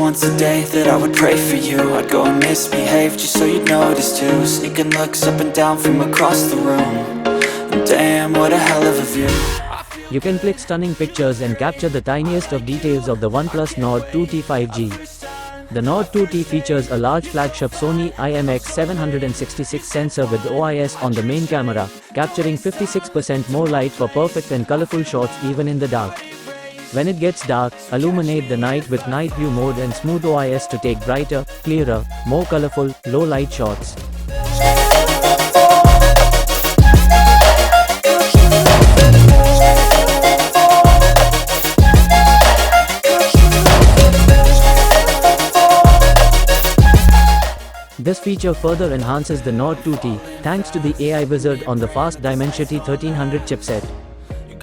once a day that I would pray for you. I'd go and misbehave just so you'd notice too. Sneaking looks up and down from across the room. And damn, what a hell of a view. You can click stunning pictures and capture the tiniest of details of the OnePlus Nord 2T 5G. The Nord 2T features a large flagship Sony IMX766 sensor with OIS on the main camera, capturing 56% more light for perfect and colorful shots even in the dark. When it gets dark, illuminate the night with night view mode and smooth OIS to take brighter, clearer, more colorful, low light shots. This feature further enhances the Nord 2T, thanks to the AI wizard on the fast Dimensity 1300 chipset.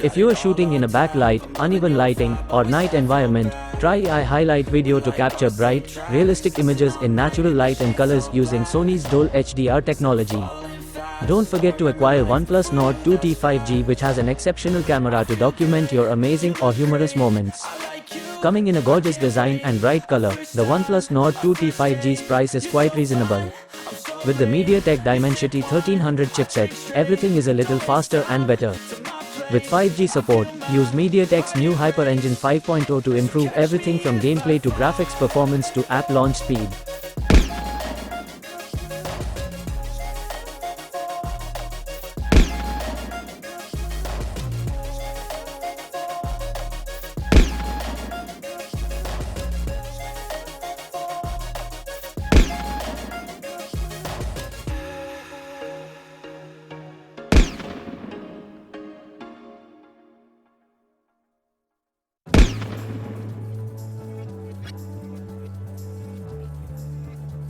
If you are shooting in a backlight, uneven lighting, or night environment, try AI highlight video to capture bright, realistic images in natural light and colors using Sony's DOL-HDR technology. Don't forget to acquire OnePlus Nord 2T 5G, which has an exceptional camera to document your amazing or humorous moments. Coming in a gorgeous design and bright color, the OnePlus Nord 2T 5G's price is quite reasonable. With the MediaTek Dimensity 1300 chipset, everything is a little faster and better. With 5G support, use MediaTek's new Hyper Engine 5.0 to improve everything from gameplay to graphics performance to app launch speed.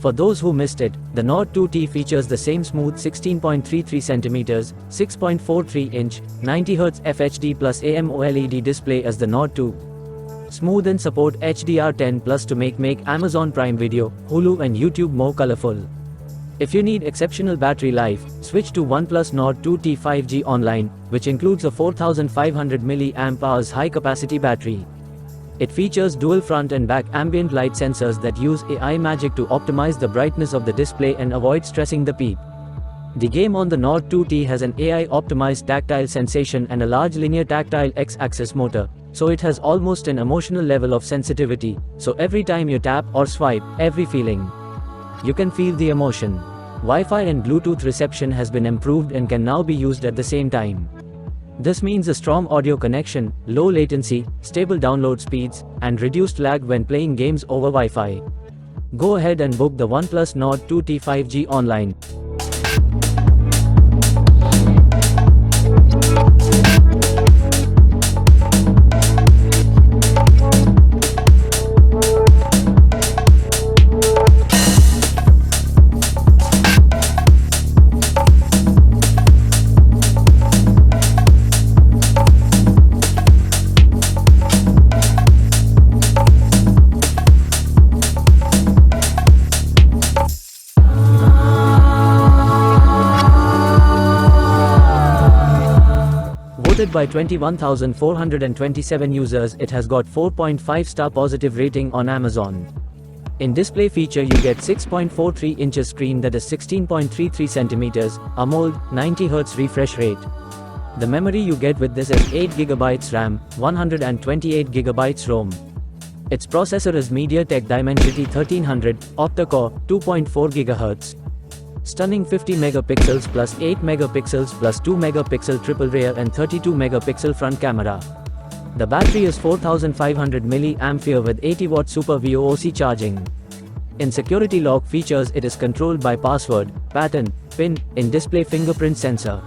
For those who missed it, the Nord 2T features the same smooth 16.33 cm, 6.43 inch, 90Hz FHD plus AMOLED display as the Nord 2. Smooth and support HDR10 Plus to make Amazon Prime Video, Hulu and YouTube more colorful. If you need exceptional battery life, switch to OnePlus Nord 2T 5G Online, which includes a 4500 mAh high-capacity battery. It features dual front and back ambient light sensors that use AI magic to optimize the brightness of the display and avoid stressing the peep. The game on the Nord 2T has an AI-optimized tactile sensation and a large linear tactile X-axis motor, so it has almost an emotional level of sensitivity, so every time you tap or swipe, every feeling. You can feel the emotion. Wi-Fi and Bluetooth reception has been improved and can now be used at the same time. This means a strong audio connection, low latency, stable download speeds, and reduced lag when playing games over Wi-Fi. Go ahead and book the OnePlus Nord 2T 5G online. Voted by 21,427 users, it has got 4.5-star positive rating on Amazon. In display feature, you get 6.43 inches screen that is 16.33 centimeters, AMOLED, 90Hz refresh rate. The memory you get with this is 8GB RAM, 128GB ROM. Its processor is MediaTek Dimensity 1300, octa-core, 2.4 GHz. Stunning 50 megapixels plus 8 megapixels plus 2 megapixel triple rear and 32 megapixel front camera. The battery is 4500 mAh with 80 watt super VOOC charging. In security lock features, it is controlled by password, pattern, PIN, in-display fingerprint sensor.